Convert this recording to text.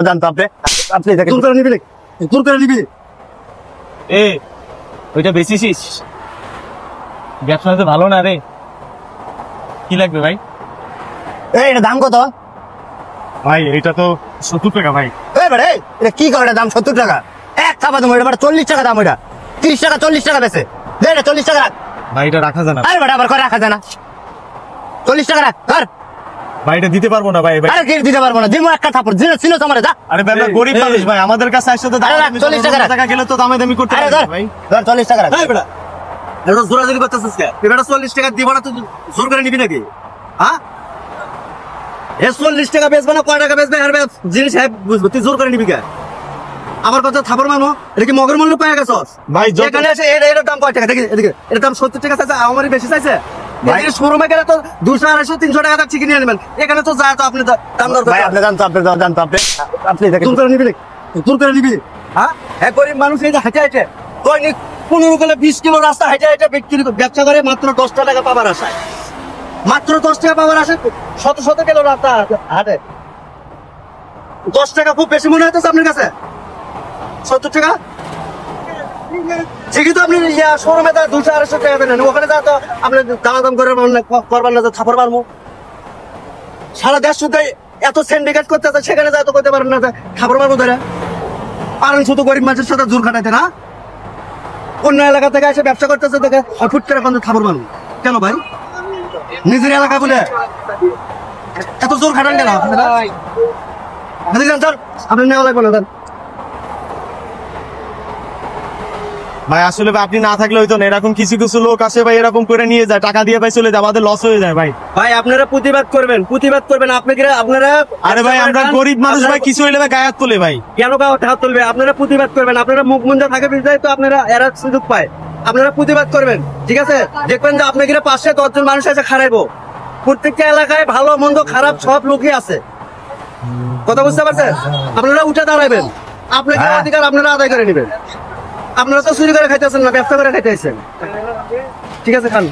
জানতো আপনি আপনি দূর করে নিবি দূর করে নিবি এ ওইটা বেচিস ব্যবসা তো ভালো না রে কি লাগবে ভাই এটা দাম কত ভাই এটা তো 70 টাকা ভাই এটা কি করে দাম 70 টাকা এক খাবা তুমি এটা 40 টাকা দাম ওইটা 30 টাকা 40 টাকা বেচে দে এটা 40 টাকা রাখ ভাই এটা রাখা যায় না আরে বেটা আবার করে রাখা যায় না 40 টাকা রাখ ধর ভাই এটা দিতে পারবো না ভাই আরে কি দিতে পারবো না দিমু একটা থাপড় জিনিস ছিল তোমারে যা আরে ভাই আমরা গরিব মানুষ ভাই আমাদের কাছে আসছে তো 40 টাকা গেলে তো দামে দামি করতে আরে পারবে ভাই ধর 40 টাকা রাখ এই বেটা এটা জোরাজুরি করতেছিস কে এবারে 40 টাকা দিব না তুই জোর করে নিবি নাকি হ্যাঁ এ 40 টাকা বেচবে না কয় টাকা বেচবে আর জিনিস বুঝবো তুই জোর করে নিবি কে আমার কথা থাপড় মানো এটা কি মগের মূল্য পায় গেছস ভাই এখানে এসে এর দাম কয় টাকা দেখি এদিকে এর দাম 70 টাকা চাইছে আমারই বেশি চাইছে ভাই শোরুমে গেলে তো 200 250 300 টাকা দাম চিকেন নিয়ে নেবেন এখানে তো যায় তো আপনি দাম দর ভাই আপনি জানতো আপনি দেখেন দূর করে নিবি দূর করে নিবি হ্যাঁ এক গরিব মানুষ এই যে হাঁটে হাঁটে দৈনিক 15 কিলো 20 কিলো রাস্তা হাঁটে হাঁটে বিক্রি ব্যবসা করে মাত্র 10 টাকা পাবার আশায় মাত্র 10 টাকা পাবার আশায় শত শত কিলো রাস্তা হাঁটে 10 টাকা খুব বেশি মনে হচ্ছে আপনার কাছে 70 টাকা ঠিকই তো আপনি শোরুমে 200 250 টাকা দেন ওখানে যা তো আপনি দাম করে করবার না থাপড় মারবো সারা দেশ শুধু এত সিন্ডিকেট করতে সেখানে যা তো করতে পারেন না থাপড় মারবো ধরে পারেন শুধু গরিব মানুষের সাথে জোর খাটাইতে না অন্য এলাকা থেকে এসে ব্যবসা করতেছে দেখে ফুট করে এখন থাপড় মারবো কেন ভাই নিজের এলাকা বলে এত জোর খাটান কেন আপনি নেওয়া লাগবে না ভাই আসলে ভাই আপনি না থাকলে হইতো না এরকম কিছু কিছু লোক আসে ভাই এরকম করে নিয়ে যায় টাকা দিয়ে ভাই চলে যায় আমাদের লস হয়ে যায় ভাই ভাই আপনারা প্রতিবাদ করবেন আপনারা আরে ভাই আমরা গরিব মানুষ ভাই কিছু হইলে ভাই গায়ে হাত তোলে ভাই কেন হাত তুলবে আপনারা প্রতিবাদ করবেন আপনারা মুখ মুঞ্জা থাকে বিদায় তো আপনারা এরা সুযোগ পায় আপনারা প্রতিবাদ করবেন ঠিক আছে দেখবেন যে আপনাকে 5-10 জন মানুষ এসে খারাইবো প্রত্যেকটা এলাকায় ভালো মন্দ খারাপ সব লোকই আছে কথা বুঝতে পারছেন আপনারা উঠে দাঁড়াবেন আপনাদের অধিকার আপনারা আদায় করে নেবেন আপনারা তো চুরি করে খাইতেছেন না ব্যবসা করে খাইতেছেন ঠিক আছে খান